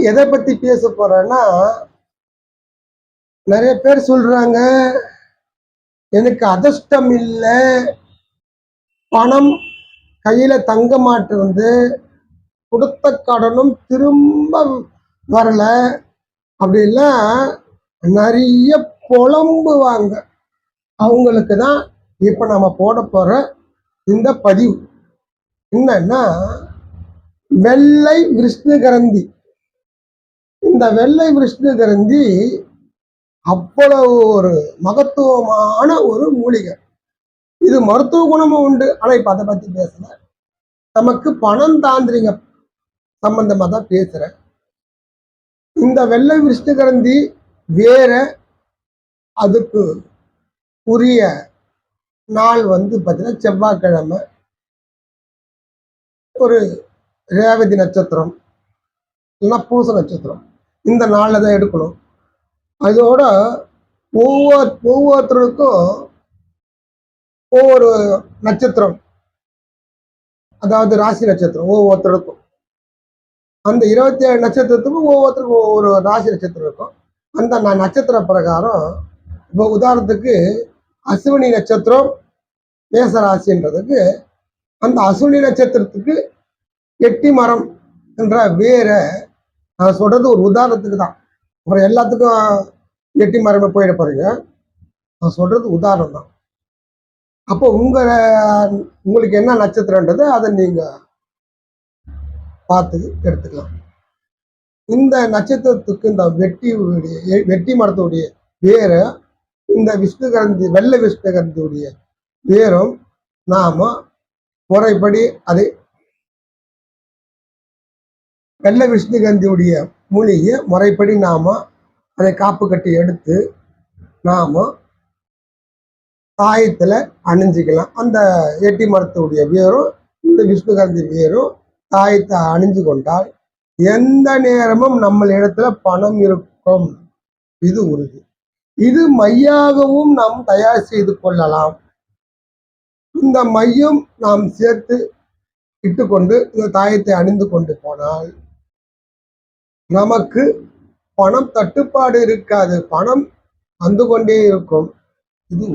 எதை பத்தி பேச போறேன்னா, நிறைய பேர் சொல்றாங்க எனக்கு அதிர்ஷ்டம் இல்ல, பணம் கையில தங்க மாட்டேங்குது, கொடுத்த கடனும் திரும்ப வரல அப்படின்லாம் நிறைய புலம்புவாங்க. அவங்களுக்கு தான் இப்ப நம்ம போட போற இந்த பதிவு என்னன்னா, வெள்ளை விஷ்ணு கிரந்தி. இந்த வெள்ளை விஷ்ணு கிரந்தி அவ்வளவு ஒரு மகத்துவமான ஒரு மூலிகை. இது மருத்துவ குணமும் உண்டு. ஆனா இப்ப அதை பத்தி பேசல. நமக்கு பணம் தாந்திரிக சம்பந்தமா தான் பேசுறேன். இந்த வெள்ளை விஷ்ணு கிரந்தி வேற, அதுக்கு உரிய நாள் வந்து பார்த்தீங்கன்னா செவ்வாய்க்கிழமை, ஒரு ரேவதி நட்சத்திரம் இல்லைன்னா பூச நட்சத்திரம், இந்த நாளில் தான் எடுக்கணும். அதோட ஒவ்வொருத்தருக்கும் ஒவ்வொரு நட்சத்திரம், அதாவது ராசி நட்சத்திரம் ஒவ்வொருத்தருக்கும், அந்த 27 நட்சத்திரத்துக்கும் ஒவ்வொருத்தருக்கும் ஒவ்வொரு ராசி நட்சத்திரம் இருக்கும். அந்த நட்சத்திர பிரகாரம் இப்போ உதாரணத்துக்கு அசுவினி நட்சத்திரம் மேச ராசின்றதுக்கு, அந்த அசுவினி நட்சத்திரத்துக்கு எட்டி மரம் என்ற வேற, நான் சொல்றது ஒரு உதாரணத்துக்கு தான். அப்புறம் எல்லாத்துக்கும் எட்டி மரமே போயிட போறீங்க. நான் சொல்றது உதாரணம் தான். அப்போ உங்களுக்கு என்ன நட்சத்திரன்றது அதை நீங்க பார்த்து எடுத்துக்கலாம். இந்த நட்சத்திரத்துக்கு இந்த வெட்டி மரத்துடைய வேற, இந்த விஷ்ணுகரந்தி வெள்ளை விஷ்ணுகரந்தியுடைய வேரும் நாம முறைப்படி அதை வெள்ளை விஷ்ணுகந்தியுடைய மூலிகை முறைப்படி நாம அதை காப்பு கட்டி எடுத்து நாம தாயத்துல அணிஞ்சிக்கலாம். அந்த எட்டி மரத்துடைய வேரும் இந்த விஷ்ணுகந்தி வேரும் தாயத்தை அணிஞ்சு கொண்டால் எந்த நேரமும் நம்ம இடத்துல பணம் இருக்கும். இது உறுதி. இது மையாகவும் நாம் தயார் செய்து கொள்ளலாம். இந்த மையம் நாம் சேர்த்து இட்டுக்கொண்டு இந்த தாயத்தை அணிந்து கொண்டு போனால் நமக்கு பணம் தட்டுப்பாடு இருக்காது. பணம் வந்து கொண்டே இருக்கும். இது